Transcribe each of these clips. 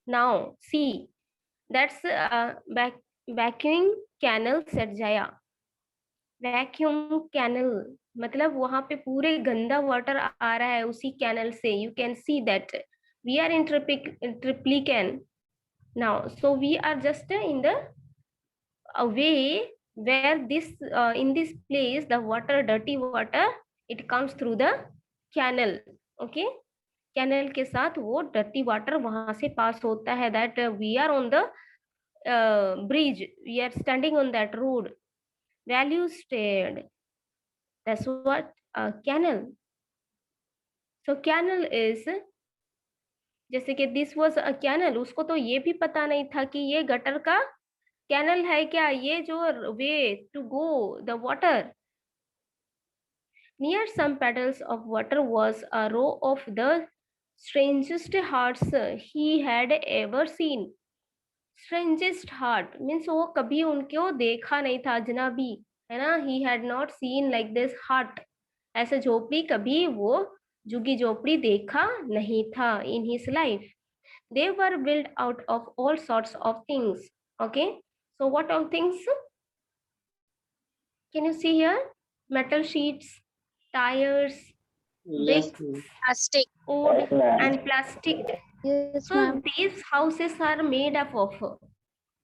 Now see, that's vacuum canal, said Jaya. Vacuum canal मतलब वहां पे पूरे गंदा वाटर आ रहा है उसी कैनल से. You can see that we are in Triplicane now, so we are just in the way where this in this place the water, dirty water, it comes through the canal. Okay, canal के साथ वो dirty water वहां से पास होता है. That we are on the bridge, we are standing on that road. Velu stayed, that's what canal. So canal is, जैसे कि दिस वाज अ कैनल, उसको तो ये भी पता नहीं था कि ये गटर का कैनल है क्या, ये जो way to go the water. Near some puddles of water was a row of the strangest hearts he had ever seen. Strangest heart means वो कभी उनको देखा नहीं था, अजनबी है ना. He had not seen like this heart, ऐसे झोपड़ी कभी वो झुग्गी झोपड़ी देखा नहीं था in his life. They were built out of all sorts of things. Okay, so what all things can you see here? Metal sheets, tires, Yes, bricks, ma'am. Plastic. wood, and plastic. Yes, So these houses are made up of,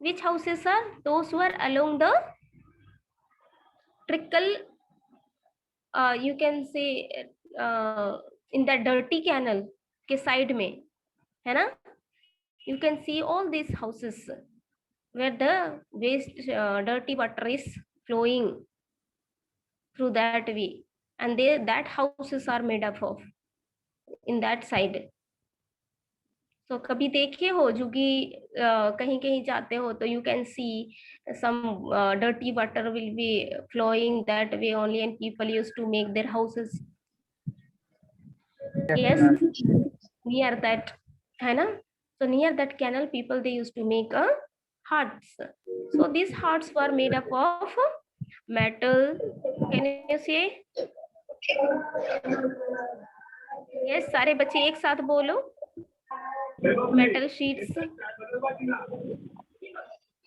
which houses are those who are along the trickle, you can say in the dirty canal के side में, है ना. You can see all these houses where the waste dirty water is flowing through that way, and they that houses are made up of in that side. So कभी देखे हो जुगी कहीं कहीं जाते हो तो you can see some dirty water will be flowing that way only, and people used to make their houses. Yes, near that, है ना. So near that canal people they used to make a huts. So these huts were made up of metal. Can you see? Yes, सारे बच्चे एक साथ बोलो. Metal sheets.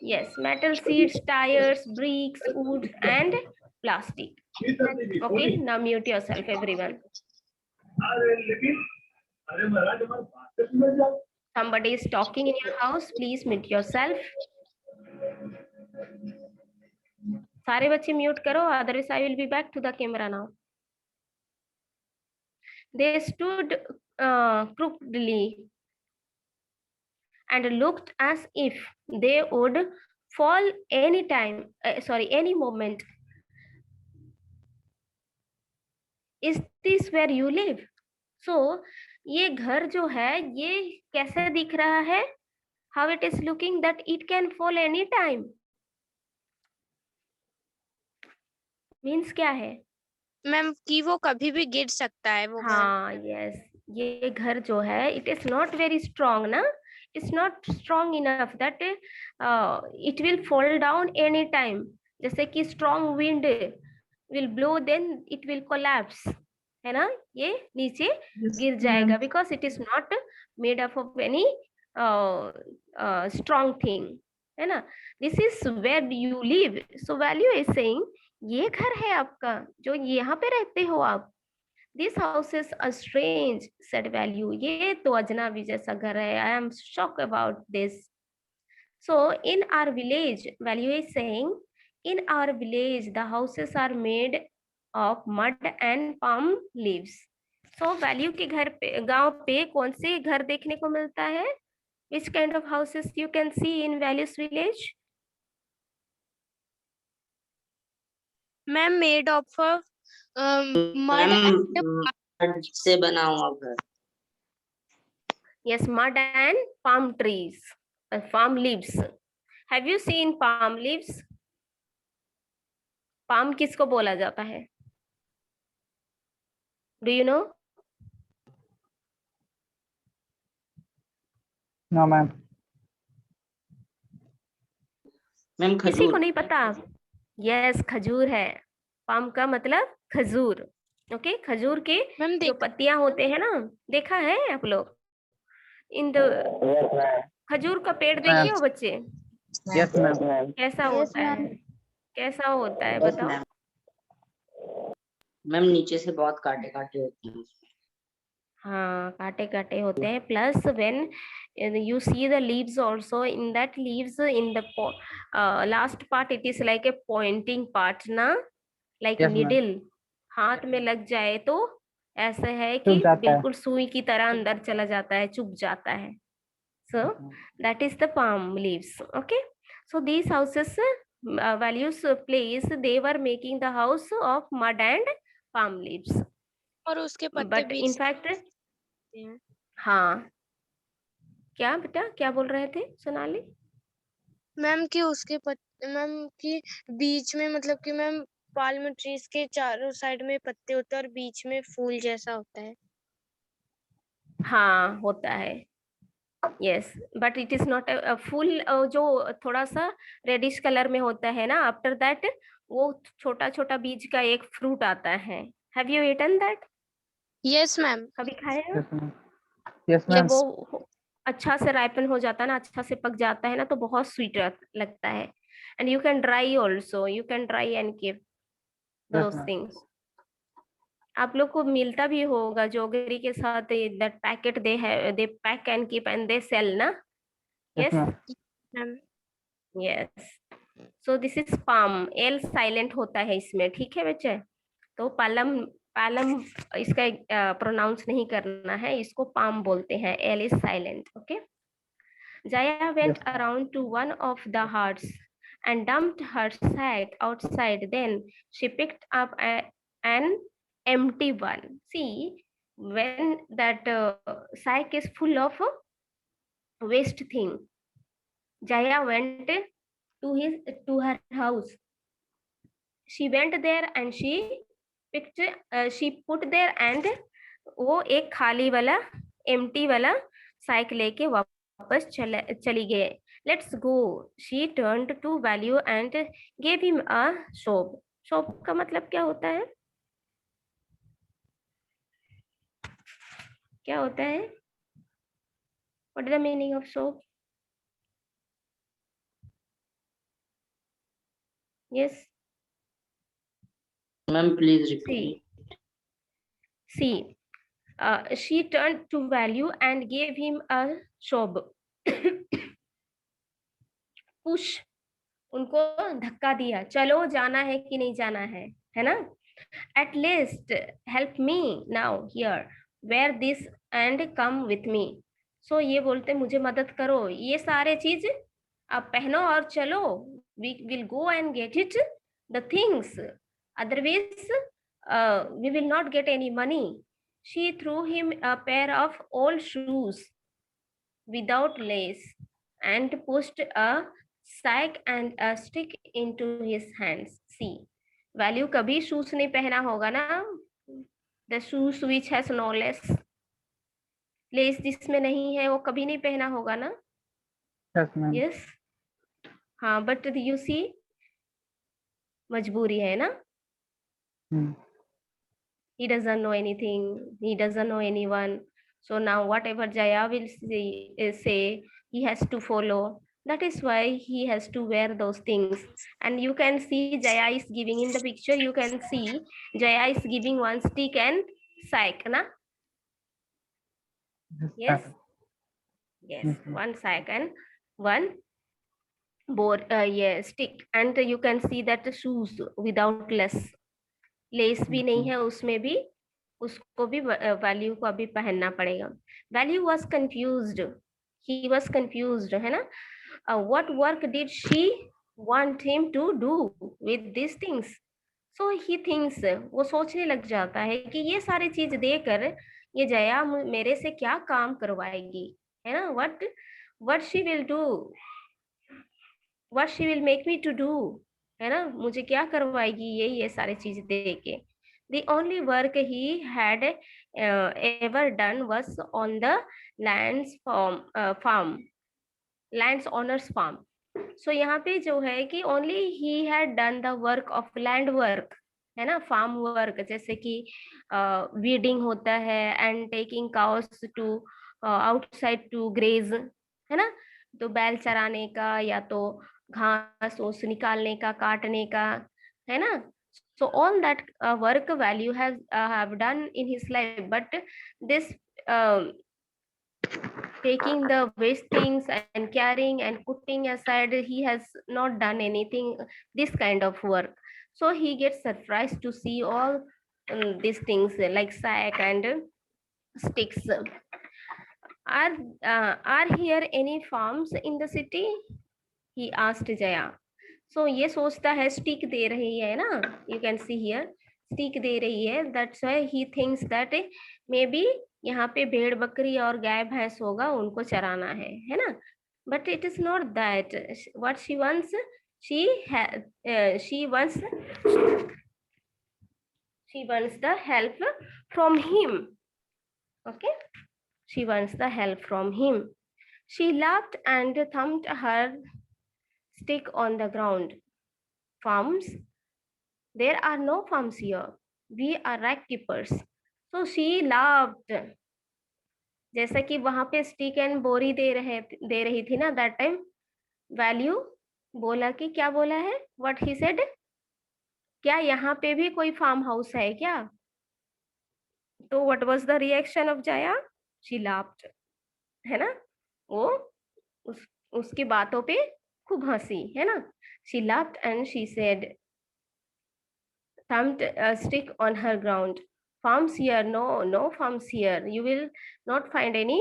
Yes, metal sheets, tires, bricks, wood, and plastic. Okay, now mute yourself, everyone. Somebody is talking in your house, please mute yourself. सारे बच्चे mute करो, otherwise I will be back to the camera now. They stood crookedly and looked as if they would fall any time, any moment. Is this where you live? So ये घर जो है ये कैसे दिख रहा है? How it is looking that it can fall any time. Means क्या है? मैम कि वो कभी भी गिर सकता है वो घर. हाँ, yes, ये घर जो है it is not very strong ना. It's not strong enough that it will fall down any time. जैसे कि strong wind will blow then it will collapse, है ना. ये नीचे गिर जाएगा because it is not made up of any strong thing, है ना. This is where you live. So value is saying ये घर है आपका जो यहाँ पे रहते हो आप. This house is a strange, said value. ये तो अजनबी जैसा घर है. I am shocked about this. So in our village, value is saying, in our village the houses are made of mud and palm leaves. So value के घर पे, गांव पे कौन से घर देखने को मिलता है? Which kind of houses you can see in value's village? Ma'am made of mud mud से बना हुआ घर. Yes, mud and palm trees, palm leaves. Have you seen palm leaves? Palm किसको बोला जाता है? Do you know? No, ma'am. Ma'am किसी खजूर. को नहीं पता? Yes, खजूर है. पाम का मतलब खजूर. ओके, खजूर के मैम जो पत्तियां होते हैं ना, देखा है आप लोग? इन द खजूर का पेड़ देखे हो बच्चे? Yes ma'am. कैसा Yes, होता है? ma'am. कैसा होता है यस बताओ? मैम। मैम नीचे से बहुत काटे काटे होते हैं उसमें। हाँ, काटे काटे होते हैं। Plus when you see the leaves also, in that leaves in the last part it is like a pointing part ना, like Yes, ma'am. needle। हाथ में लग जाए तो ऐसा है चुभ कि जाता है। बिल्कुल सुई की तरह अंदर चला जाता है, चुभ जाता है। So that is the palm leaves. Okay, so these houses values place, they were making the house of mud and palm leaves, और उसके पत्ते but बीच in fact से हैं। हाँ, क्या बेटा क्या बोल रहे थे सोनाली? मैम कि उसके पत्ते, मैम कि बीच में मतलब कि मैम पाल्म ट्रीज के चारों साइड में पत्ते होते हैं और बीच में फूल जैसा होता है। हाँ होता है, yes, but it is not a full, जो थोड़ा सा रेडिश कलर में होता है ना, आफ्टर दैट वो छोटा छोटा बीज का एक फ्रूट आता है। Have you eaten that? Yes ma'am. कभी खाया? Yes ma'am. यस जब मैम। वो अच्छा से राइपन हो जाता है ना, अच्छा से पक जाता है ना, तो बहुत स्वीट लगता है। And you can dry also, you can dry and keep yes those ma'am. Things. आप लोग को मिलता भी होगा जोगरी के साथ, दैट पैकेट दे है, they pack and keep and they sell ना। Yes yes ma'am. Ma'am yes. So this is palm, L silent होता है इसमें, ठीक है बच्चे? तो पालम, पालम इसका प्रोनाउंस नहीं करना है, इसको पाम बोलते हैं, L is silent. Okay. Jaya went Yes, ma'am. around to one of the huts and dumped her sack outside. Then she picked up an empty one. See, when that sack is full of waste thing, Jaya went to her house. She went there and picked she put there, and वो एक खाली वाला empty वाला साइक लेके वापस चली गए। Let's go, she turned to Velu and gave him a soap. Soap का मतलब क्या होता है? क्या होता है? What is the meaning of soap? Yes, ma'am please see repeat. See she turned to value and gave him a shove। push, उनको धक्का दिया, चलो जाना है कि नहीं जाना है ना? At least help me now here, wear this and come with me। So ये बोलते मुझे मदद करो, ये सारे चीज आप पहनो और चलो, we will go and get it the things, otherwise we will not get any money। She threw him a pair of old shoes without lace and pushed a sack and a stick into his hands। See, value कभी shoes नहीं पहना होगा ना, the shoes which has no lace, less जिसमें नहीं है वो कभी नहीं पहना होगा ना। Yes ma'am. यस, हाँ, बट यू सी मजबूरी है ना। He doesn't know anything, he doesn't know anyone, so now whatever Jaya will say he has to follow. That is why he has to wear those things। And you can see Jaya is giving, in the picture you can see Jaya is giving one stick and sack na। Yes, yes, one sack and one board, yeah, stick, and you can see that the shoes without lace भी नहीं है उसमें भी, उसको भी value को अभी पहनना पड़ेगा। Velu was confused, he was confused, है ना। What work did she want him to do with this things. So he thinks, वो सोचने लग जाता है कि ये सारी चीज देकर ये जया मेरे से क्या काम करवाएगी, है ना। What she will do, what she will make me to do, है ना, मुझे क्या करवाएगी ये सारी चीज दे के। The only work he had ever done was on the lands owner's farm। So यहाँ पे जो है कि only he had done the work of land work, है ना, farm work, जैसे कि weeding होता है and taking cows to outside to graze, है ना, तो बैल चराने का या तो घास ओस निकालने का, काटने का, है ना? So all that work value has have done in his life, but this taking the waste things and carrying and putting aside, he has not done anything this kind of work. So he gets surprised to see all these things like sack and sticks. Are here any farms in the city? He asked Jaya. So ये सोचता है stick दे रही है ना, you can see here stick दे रही है, that's why he thinks that maybe यहाँ पे भेड़ बकरी और गाय भैंस होगा, उनको चराना है ना? But it is not that. What she wants, she wants the help from him. Okay, she wants the help from him. She laughed and thumped her stick on the ground. Farms? There are no farms here. We are rag keepers. So she laughed. जैसा कि वहां पे stick and बोरी दे रही थी ना, that time value बोला कि क्या बोला है, व्हाट ही सेड, क्या यहाँ पे भी कोई फार्म हाउस है क्या? तो what was the reaction of जाया? शी लाफ्ड, है ना? वो उसकी बातों पे खूब हंसी, है ना? She laughed and she said, thumped a stick on her ground. Farms here? No farms here. You will not find any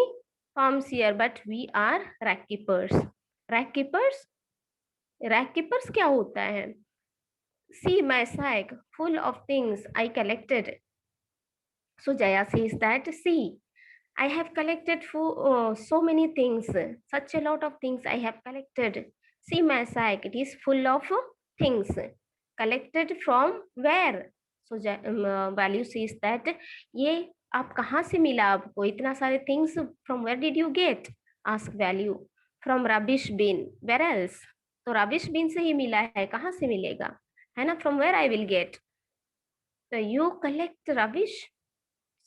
farms here, but we are rag keepers. Rag keepers? Rag keepers क्या होता है? See my sack full of things I collected. So Jaya says that, see, I have collected so many things, such a lot of things I have collected. See my sack, it is full of things. Collected from where? So value says that, ये आप कहाँ से मिला आपको इतना सारे things? From where did you get? Ask value. From rubbish bin. Where else? तो rubbish bin से ही मिला है, कहाँ से मिलेगा, है ना? From where I will get? So you collect rubbish.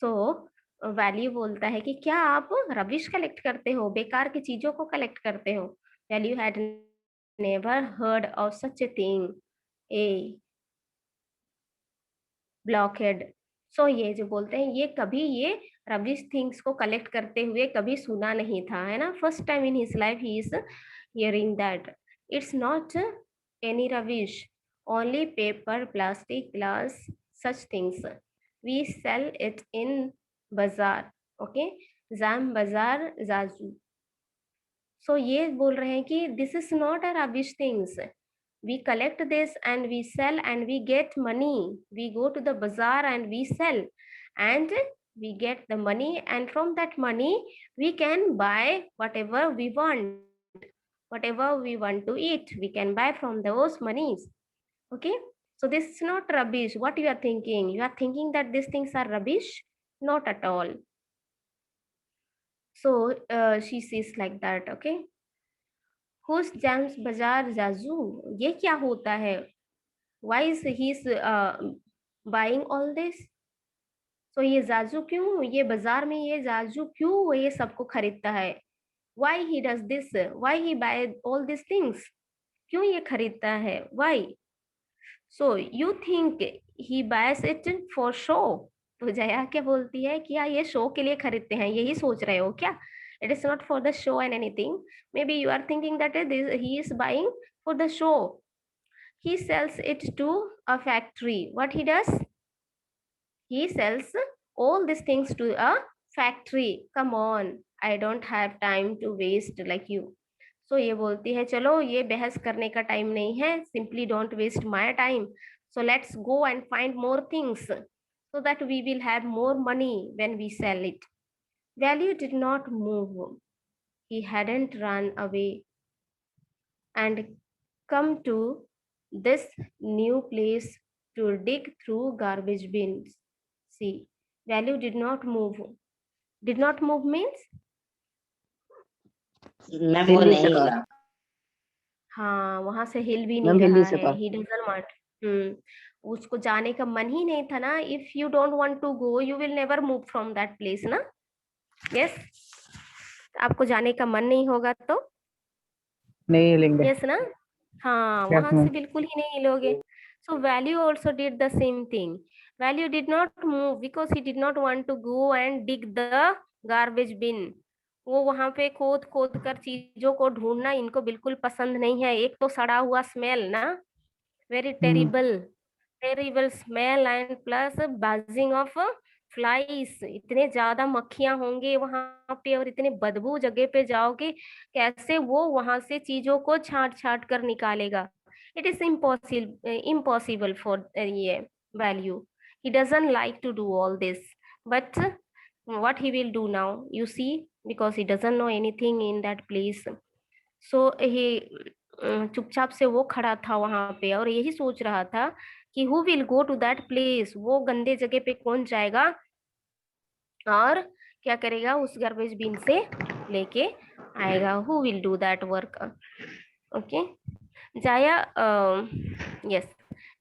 So value बोलता है कि क्या आप रबिश कलेक्ट करते हो, बेकार की चीजों को कलेक्ट करते हो? Valu had never heard of such a thing, a blockhead. So ये जो बोलते हैं, ये कभी ये रबिश थिंग्स को कलेक्ट करते हुए कभी सुना नहीं था, है ना? First time in his life he is hearing that. It's not any rubbish, only paper, plastic, glass, such things. We sell it in बाजार. ओके, जाम बाजार जाजू. सो ये बोल रहे हैं कि this is not a rubbish things. We collect this and we sell and we get money. We go to the bazaar and we sell and we get the money, and from that money we can buy whatever we want. Whatever we want to eat, we can buy from those monies. Okay, so this is not rubbish. What you are thinking? You are thinking that these things are rubbish? Not at all. So she says like that. Okay, who's James Bazaar Zazu? ये क्या होता है? Why is he buying all this? So ये जाजू क्यों, ये बाजार में ये जाजू क्यों ये सबको खरीदता है? Why he does this? Why he buy all these things? क्यों ये खरीदता है? Why? So you think he buys it for show? तो जया क्या बोलती है, क्या ये शो के लिए खरीदते हैं, यही सोच रहे हो क्या? It is not for the show and anything. Maybe you are thinking that he is buying for the show. He sells it to a factory. What he does? He sells all these things to a factory. Come on, I don't have time to waste like you. So ये बोलती है, चलो ये बहस करने का time नहीं है. Simply don't waste my time. So let's go and find more things so that we will have more money when we sell it. Value did not move. He hadn't run away and come to this new place to dig through garbage bins. See, value did not move. Did not move means? Ma'am वो हिल नहीं नहीं सका. हिला. हाँ, वहां से हिल भी ma'am नहीं हिल नहीं रहा है. सका. He doesn't want. उसको जाने का मन ही नहीं था ना. If you don't want to go, you will never move from that place, ना? Yes. आपको जाने का मन नहीं होगा तो नहीं हिलेंगे। यस ना? हाँ, यस वहां मैम। से बिल्कुल ही नहीं हिलोगे। So Valu also did the same thing. Valu did not move because he did not want to go and dig the garbage bin. वो वहां पे खोद खोद कर चीजों को ढूंढना इनको बिल्कुल पसंद नहीं है। एक तो सड़ा हुआ स्मेल ना, very terrible, terrible smell, and plus buzzing of flies. इतने ज्यादा मक्खियां होंगे वहां पे और इतने बदबू जगह पे जाओगे, कैसे वो वहां से चीजों को छांट छांट कर निकालेगा? It is impossible, impossible for ये Valu. He doesn't like to do all this, but what he will do now, you see, because he doesn't know anything in that place. So he चुपचाप से वो खड़ा था वहां पे और यही सोच रहा था कि who will go to that place, वो गंदे जगह पे कौन जाएगा और क्या करेगा, उस गार्बेज बिन से लेके आएगा। Who will do that work? Okay. Jaya, yes,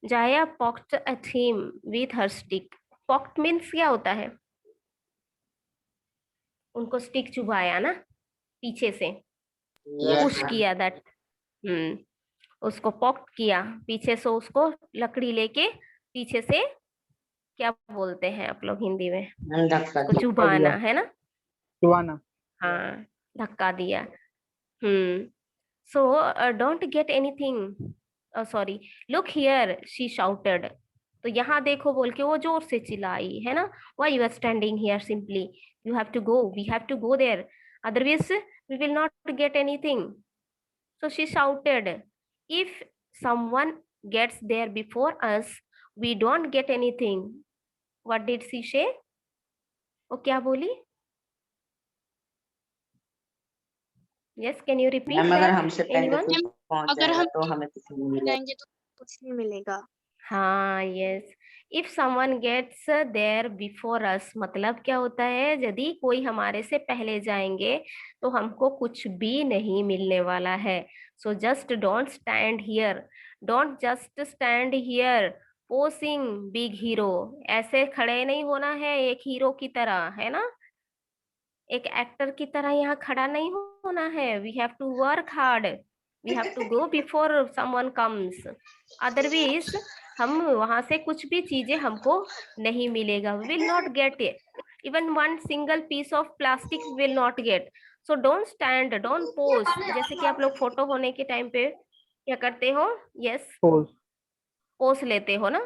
Jaya poked at him with her stick. Poked means क्या होता है? उनको स्टिक चुभाया ना पीछे से, Yes, पुश ma'am. किया दैट। उसको पॉक्ड किया पीछे से, उसको लकड़ी लेके पीछे से, क्या बोलते हैं आप लोग हिंदी में? धक्का उसको दिया। चुभाना है ना? चुबाना। हाँ, धक्का दिया। So don't get anything, sorry, look here she shouted. तो यहाँ देखो बोल के वो जोर से चिल्लाई है ना। Why you are standing here, simply you have to go, we have to go there, otherwise we will not get anything. So she shouted, if someone gets there before us, we don't get anything. What did she say? वो क्या बोली? Yes, can you repeat ma'am अगर that? हमसे पहले Anyone? कोई पहुंच अगर जाएगा हम तो हमें कुछ नहीं मिलेगा। जाएंगे तो कुछ नहीं मिलेगा। हाँ, yes. If someone gets there before us, मतलब क्या होता है? यदि कोई हमारे से पहले जाएंगे तो हमको कुछ भी नहीं मिलने वाला है। So just don't stand here. Don't just stand here posing big hero. ऐसे खड़े नहीं होना है एक हीरो की तरह, है ना? एक एक्टर की तरह यहाँ खड़ा नहीं होना है। We have to work hard, we have to go before someone comes, otherwise हम वहां से कुछ भी चीजें हमको नहीं मिलेगा। We will not get it, even one single piece of plastic will not get. So don't stand, don't pose. जैसे कि आप लोग फोटो होने के टाइम पे क्या करते हो? Yes, pose. पोज लेते हो ना?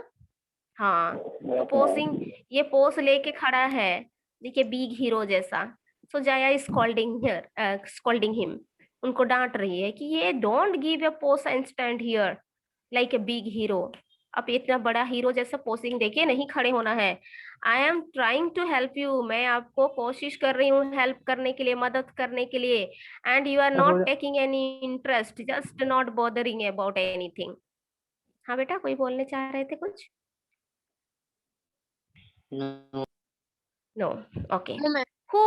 हाँ, तो पोसिंग, ये पोस लेके खड़ा है, देखिए बिग हीरो जैसा। सो जाया स्कॉल्डिंग हिम, उनको डांट रही है कि ये don't give a pose and stand here like a big hero. अब इतना बड़ा हीरो जैसा पोसिंग देके नहीं खड़े होना है। I am trying to help you, मैं आपको कोशिश कर रही हूँ हेल्प करने के लिए, मदद करने के लिए, and you are not taking any interest, just not bothering about anything. हाँ बेटा, कोई बोलने चाह रहे थे कुछ? No. No. Okay. No, ma'am. Who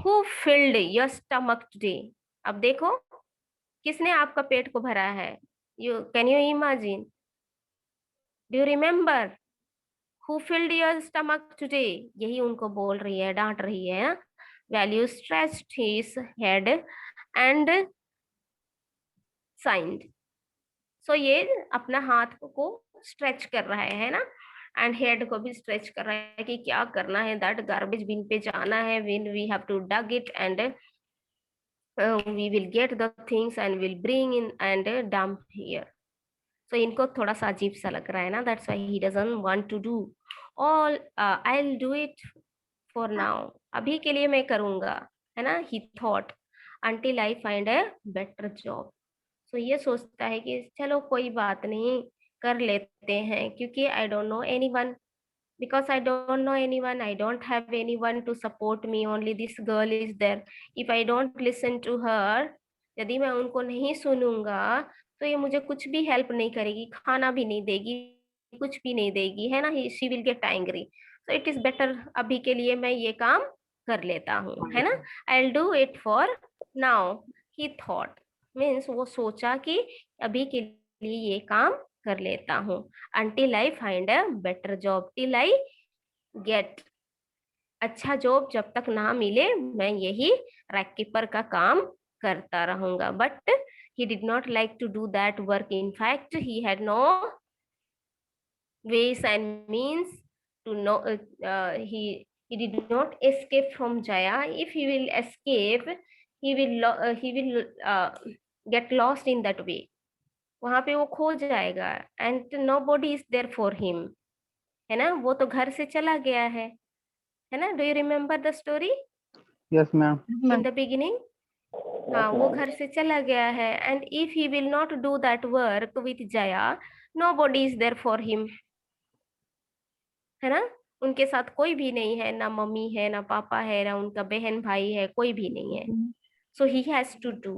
who filled your stomach today? अब देखो किसने आपका पेट को भरा है? You can you imagine? Do you remember? Who filled your stomach today? यही उनको बोल रही है, डांट रही है। Value stretched his head and signed. So ये अपना हाथ को स्ट्रेच कर रहा है ना, एंड हेड को भी स्ट्रेच कर रहा है कि क्या करना है, दैट गार्बेज बिन पे जाना है, when we have to dug it and we will get the things and will bring in and dump here. So इनको थोड़ा सा अजीब सा लग रहा है ना, that's why he doesn't want to do all. I will do it for now, अभी के लिए मैं करूंगा, है ना। He thought until I find a better job. So ये सोचता है कि चलो कोई बात नहीं, कर लेते हैं, क्योंकि I don't know anyone, because I don't know anyone, I don't have anyone to support me, only this girl is there. If I don't listen to her, यदि मैं उनको नहीं सुनूंगा तो ये मुझे कुछ भी हेल्प नहीं करेगी, खाना भी नहीं देगी, कुछ भी नहीं देगी, है ना। She will get angry, so it is better अभी के लिए मैं ये काम कर लेता हूँ, है ना। आई will do it for now, he thought, means वो सोचा कि अभी के लिए ये काम कर लेता हूँ। until I find a better job, till I get, अच्छा जॉब जब तक ना मिले मैं यही रैक कीपर का काम करता रहूंगा, but he did not like to do that work. In fact, he had no ways and means to know. He did not escape from Jaya. If he will escape, he will get lost in that way. वहां पे वो खो जाएगा, and nobody is there for him. है ना, वो तो घर से चला गया है ना. Do you remember the story Yes, ma'am. in the beginning? हाँ, वो घर से चला गया है, and if he will not do that work with Jaya, nobody is there for him. है ना, उनके साथ कोई भी नहीं है, ना मम्मी है, ना पापा है, ना उनका बहन भाई है, कोई भी नहीं है. So he has to do,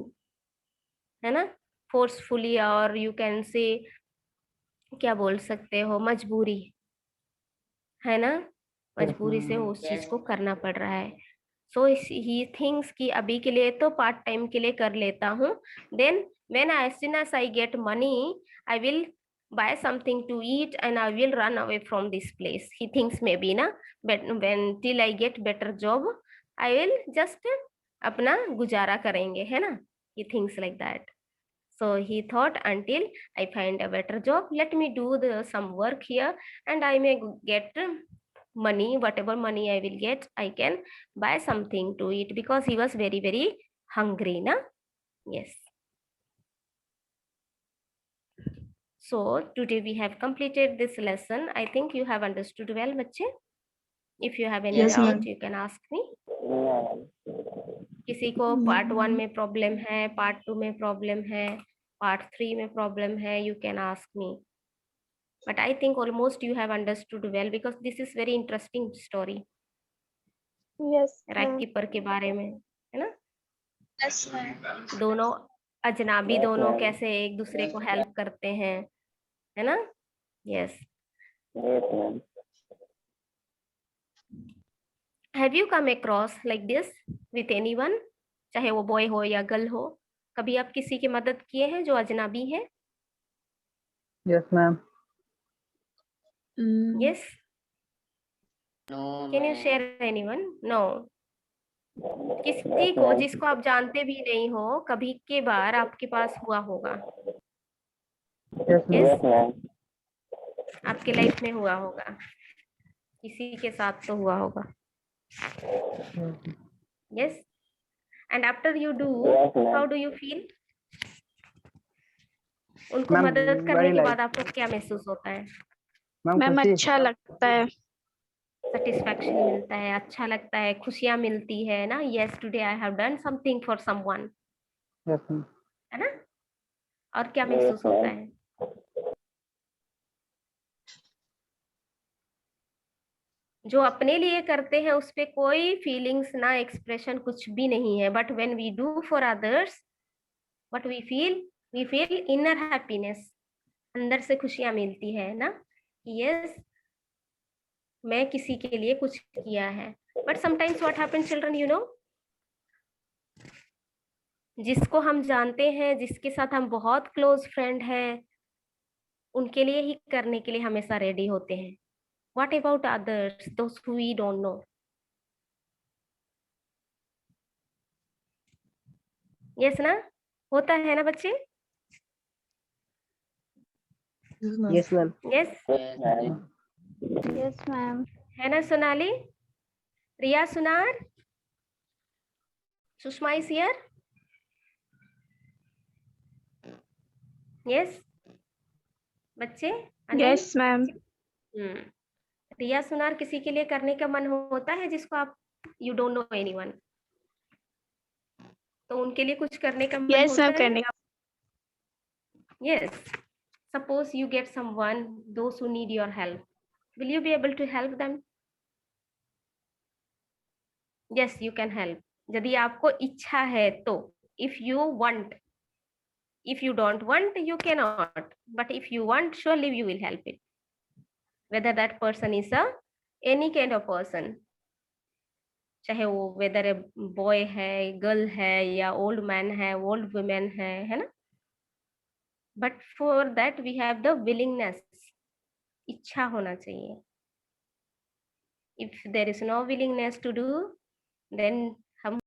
है ना, forcefully, और you can say क्या बोल सकते हो, मजबूरी, है ना, मजबूरी से उस चीज को करना पड़ रहा है. सो ही थिंक्स कि अभी के लिए तो पार्ट टाइम के लिए कर लेता हूँ, then when as soon as I get money, I will buy something to eat and I will run away from this place. He thinks maybe ना, but when till I get better job, I will just अपना गुजारा करेंगे, है ना. He thinks like that. So he thought, until I find a better job, let me do some work here and I may get money. Whatever money I will get, I can buy something to eat, because he was very, very hungry, na. Yes. So today we have completed this lesson. I think you have understood well, बच्चे. If you have any Yes, doubt, ma'am. you can ask me. किसी को part 1 में problem है, part 2 में problem है, part 3 में problem है, you can ask me. But I think almost you have understood well, because this is very interesting story. Yes, rack keeper के बारे में, है ना. yes, ma'am. दोनों अजनबी दोनों कैसे एक दूसरे को हेल्प करते हैं, है ना. Yes. Have you come across like this with anyone, चाहे वो बॉय हो या गर्ल हो, कभी आप किसी की मदद किए हैं जो अजनबी है? Yes, ma'am. Yes. No, can you ma'am. Share anyone? No. किसी को जिसको आप जानते भी नहीं हो, कभी के बार आपके पास हुआ होगा. Yes, ma'am. यस, आपके लाइफ में हुआ होगा, किसी के साथ तो हुआ होगा. Yes. And after you do, how do you feel? उनको Ma'am, मदद करने very के like- बाद आपको क्या महसूस होता है? मैम खुशी. अच्छा लगता है. सेटिस्फैक्शन मिलता है, अच्छा लगता है, खुशियां मिलती है ना. Yes, today I have done something for someone, Yes, ma'am. है ना. और क्या महसूस होता है? जो अपने लिए करते हैं उस पे कोई फीलिंग्स ना, एक्सप्रेशन कुछ भी नहीं है, but when we do for others, what we feel inner happiness, अंदर से खुशियां मिलती है ना. यस, मैं किसी के लिए कुछ किया है. But sometimes what happen children, you know, जिसको हम जानते हैं, जिसके साथ हम बहुत क्लोज फ्रेंड हैं, उनके लिए ही करने के लिए हमेशा रेडी होते हैं. What about others, those who we don't know? Yes ना, होता है ना बच्चे? Yes, ma'am. Yes. Yes ma'am. है ना सोनाली, रिया, सुनार, सुषमा इज हियर. यस बच्चे. अनिल? Yes ma'am. रिया, सुनार, किसी के लिए करने का मन होता है जिसको आप यू डोंट नो एनीवन, तो उनके लिए कुछ करने का मन यस होता मैम है? करने का. Yes. Suppose you get someone, those who need your help. Will you be able to help them? Yes, you can help. यदि आपको इच्छा है तो, if you want. If you don't want, you cannot. But if you want, surely you will help it. Whether that person is any kind of person. चाहे वो whether a boy है, girl है, या old man है, old woman है ना? But for that we have the willingness. इच्छा होना चाहिए. If there is no willingness to do, then